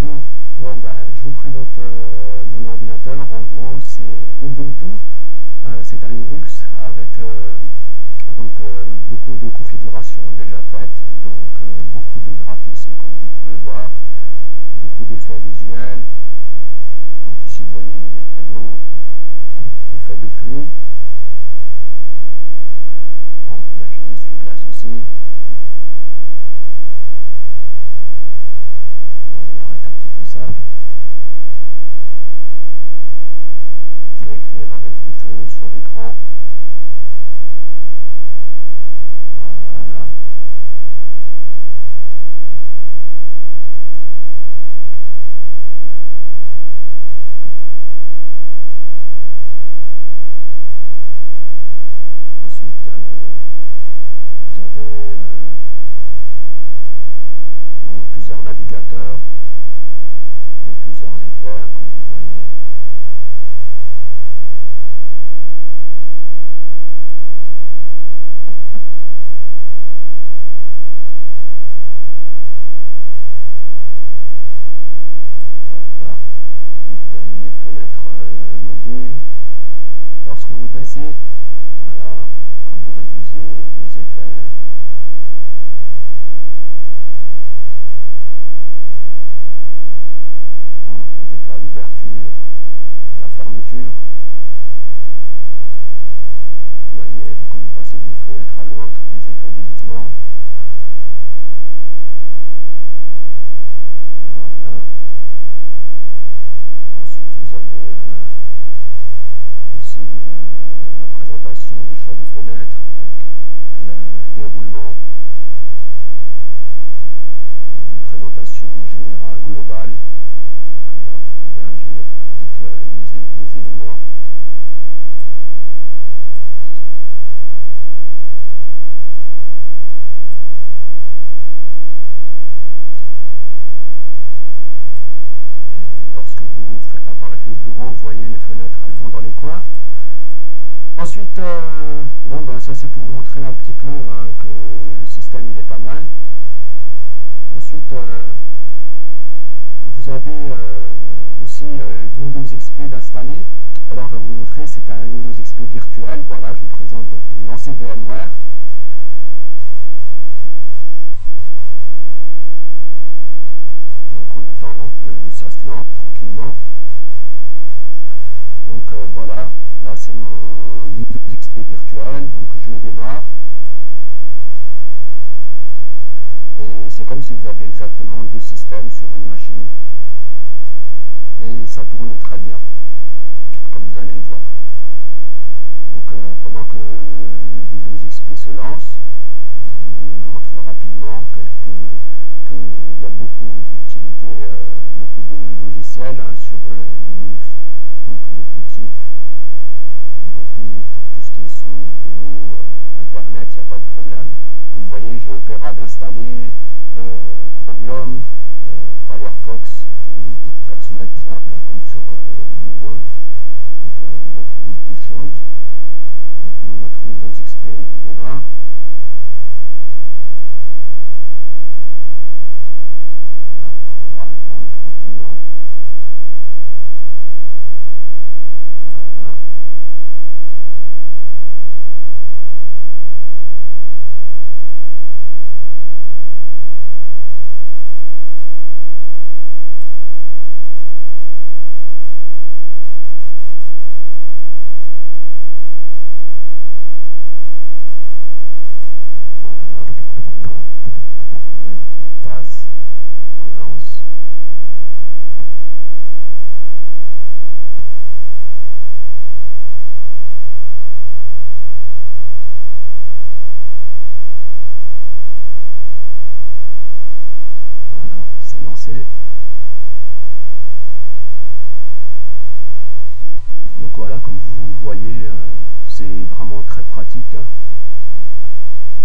bonjour. Bon, ben, je vous présente mon ordinateur. En gros, c'est Ubuntu. C'est un Linux avec beaucoup de configurations déjà faites, beaucoup de graphismes comme vous pouvez voir, beaucoup d'effets visuels. Donc ici vous voyez les effets d'eau, effets de pluie. Bon, il y a une essuie-glace aussi. On arrête un petit peu ça. Vous pouvez écrire avec du feu sur l'écran. Voilà. Ensuite, vous avez plusieurs navigateurs, plusieurs lecteurs, comme vous voyez. Voilà. Vous avez les fenêtres mobiles. Lorsque vous baissez, voilà, quand vous réduisez les effets. Les effets à l'ouverture, à la fermeture. Vous voyez, quand vous passez d'une fenêtre à l'autre, les effets d'évitement. Voilà. Ensuite, vous avez aussi la présentation du champ de fenêtre avec le déroulement, une présentation générale globale. Donc là, vous pouvez agir avec les éléments. Et lorsque vous faites apparaître le bureau, vous voyez les fenêtres, elles vont dans les coins. Ensuite, bon, ben, ça c'est pour vous montrer un petit peu que le système il est pas mal. Ensuite, vous avez aussi Windows XP d'installer. Alors je vais vous montrer, c'est un Windows XP virtuel. Voilà, je vous présente, donc vous lancez VMware. Donc on attend que ça se lance tranquillement. Donc voilà, là c'est mon Windows XP virtuel, donc je le démarre. Et c'est comme si vous avez exactement deux systèmes sur une machine. Et ça tourne très bien, comme vous allez le voir. Donc pendant que Windows XP se lance, je vous montre rapidement qu'il y a beaucoup d'utilités, beaucoup de logiciels sur Linux, donc de tout type, beaucoup pour tout ce qui est son, vidéo, internet, il n'y a pas de problème. Vous voyez, j'ai Opera d'installer, Chromium, Firefox, qui est personnalisable comme sur Windows, donc beaucoup de choses. Donc notre Windows XP il démarre. Là, on va attendre tranquillement. Voilà. Voilà, c'est lancé. Donc voilà, comme vous voyez, c'est vraiment très pratique. Hein.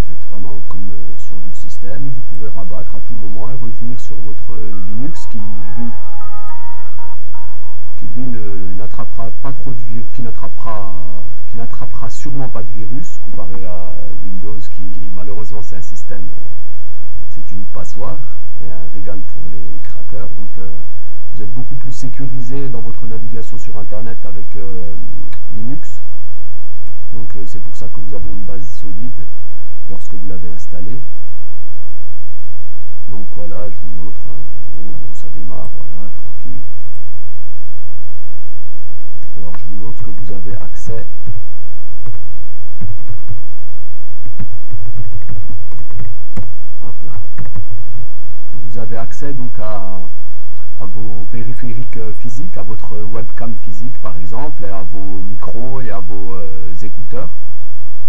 Vous êtes vraiment comme sur du système. Vous pouvez rabattre à tout moment et revenir sur votre Linux qui lui n'attrapera pas trop de virus, qui n'attrapera sûrement pas de virus comparé à Windows qui malheureusement c'est un système, c'est une passoire. et un régal pour les crackers. Donc vous êtes beaucoup plus sécurisé dans votre navigation sur internet avec Linux. Donc c'est pour ça que vous avez une base solide lorsque vous l'avez installé. Donc voilà, je vous montre, hein, bon, ça démarre, voilà, tranquille. Alors je vous montre que vous avez accès vous avez accès donc à vos périphériques physiques, à votre webcam physique par exemple, et à vos micros et à vos écouteurs.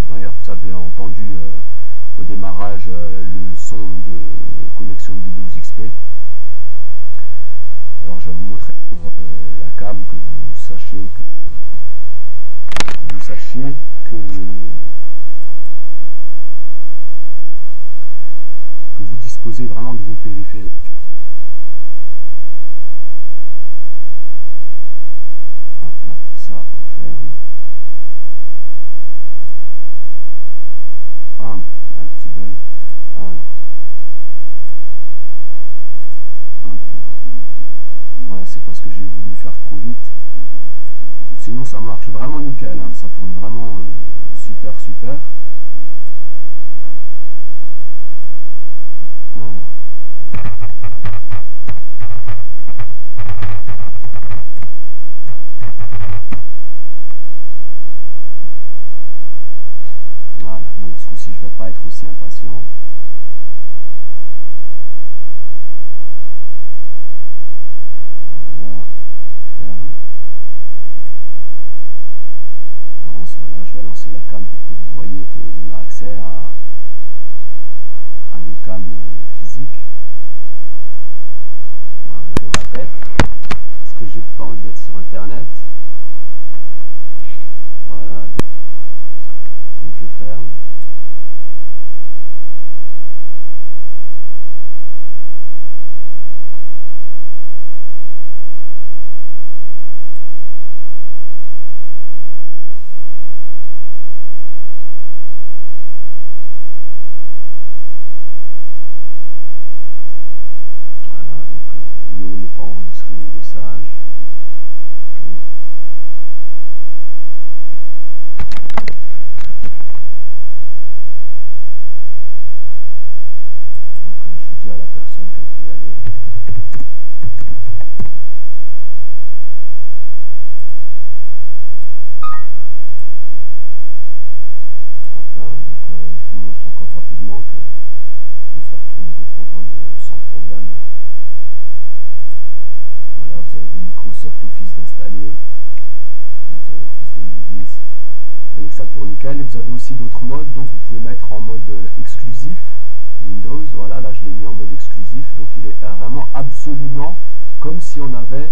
D'ailleurs, vous avez entendu au démarrage le son de connexion Windows XP. Alors je vais vous montrer pour la cam que vous sachiez que vous disposez vraiment de vos périphériques. Hop là, ça on ferme. Ah, un petit bug. Alors, hop là. Ouais, c'est parce que j'ai voulu faire trop vite. Sinon ça marche vraiment nickel, hein. Ça tourne vraiment super. Voilà, bon, ce coup-ci je vais pas être aussi impatient. Voilà, ferme. Voilà, je vais lancer la cam pour que vous voyez qu'on a accès à nos cams physiques. Voilà, je répète, parce que j'ai pas envie d'être sur internet. Voilà, donc je ferme. Ça tourne nickel, et vous avez aussi d'autres modes, donc vous pouvez mettre en mode exclusif Windows. Voilà, là je l'ai mis en mode exclusif, donc il est vraiment absolument comme si on avait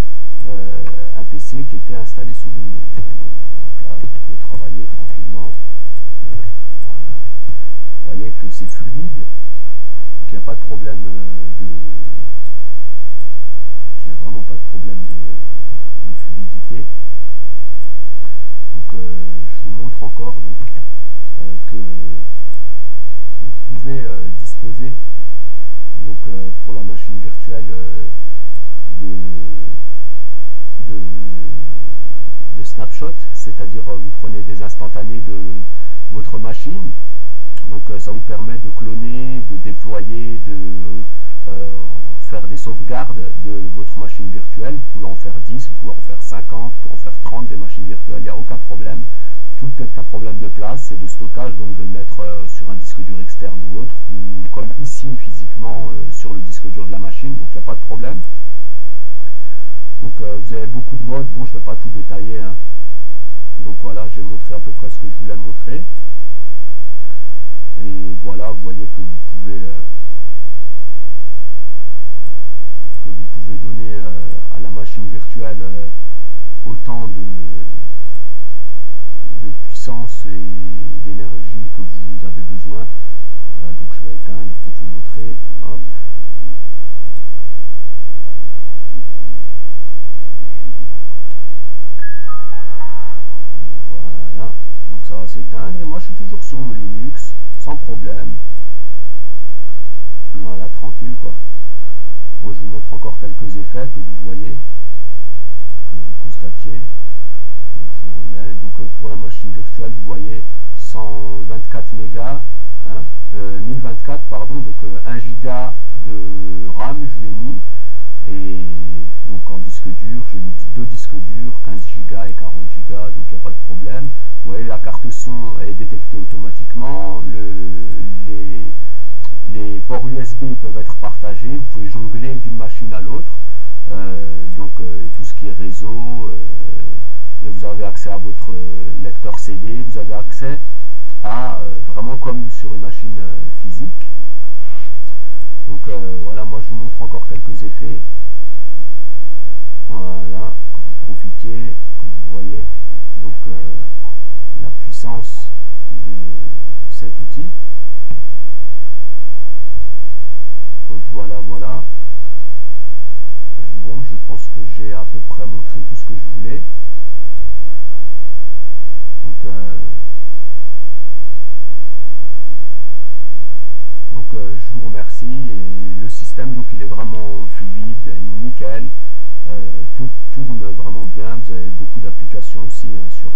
un PC qui était installé sous Windows. Donc là vous pouvez travailler tranquillement. Voilà. Vous voyez que c'est fluide, qu'il n'y a pas de problème qu'il n'y a vraiment pas de problème de fluidité. Donc je vous montre encore que vous pouvez disposer donc pour la machine virtuelle de snapshot, c'est-à-dire vous prenez des instantanés de votre machine, donc ça vous permet de cloner, de déployer, de faire des sauvegardes de votre machine virtuelle. Vous pouvez en faire 10, vous pouvez en faire 50, vous pouvez en faire 30 des machines virtuelles, il n'y a aucun problème. Tout est un problème de place et de stockage, donc de le mettre sur un disque dur externe ou autre, ou comme ici physiquement sur le disque dur de la machine, donc il n'y a pas de problème. Donc vous avez beaucoup de modes, bon je ne vais pas tout détailler, hein. Donc voilà, j'ai montré à peu près ce que je voulais montrer. Et voilà, vous voyez que vous pouvez donner à la machine virtuelle autant de puissance et d'énergie que vous avez besoin. Voilà, donc je vais éteindre pour vous montrer. Hop. Voilà, donc ça va s'éteindre et moi je suis toujours sur mon Linux sans problème. Voilà, tranquille quoi. Bon, je vous montre encore quelques effets que vous voyez, que vous constatiez. Je vous remets. Donc pour la machine virtuelle, vous voyez 124 mégas, hein, 1024 pardon, donc 1 giga de RAM je lui ai mis, et donc en disque dur, j'ai mis 2 disques durs, 15 giga et 40 giga, donc il n'y a pas de problème. Vous voyez, la carte son est détectée automatiquement, les ports USB peuvent être partagés, vous pouvez jongler d'une machine à l'autre, donc tout ce qui est réseau, vous avez accès à votre lecteur CD, vous avez accès à vraiment comme sur une machine physique. Donc voilà, moi je vous montre encore quelques effets. Voilà, vous profitiez, vous voyez donc la puissance de cet outil. Voilà, voilà. Bon, je pense que j'ai à peu près montré tout ce que je voulais. Donc je vous remercie, et le système donc il est vraiment fluide, nickel, tout tourne vraiment bien. Vous avez beaucoup d'applications aussi hein, sur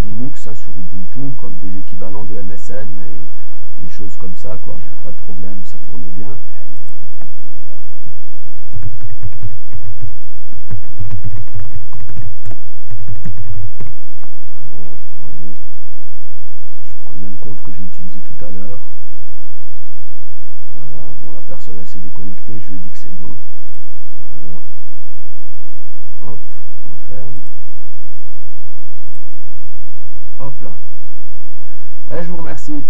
Linux, hein, sur Ubuntu, comme des équivalents de MSN et des choses comme ça, quoi. Pas de problème, ça tourne bien. Que j'ai utilisé tout à l'heure. Voilà, bon, la personne elle s'est déconnectée, je lui ai dit que c'est bon. Voilà. Hop, on ferme. Hop là. Et je vous remercie.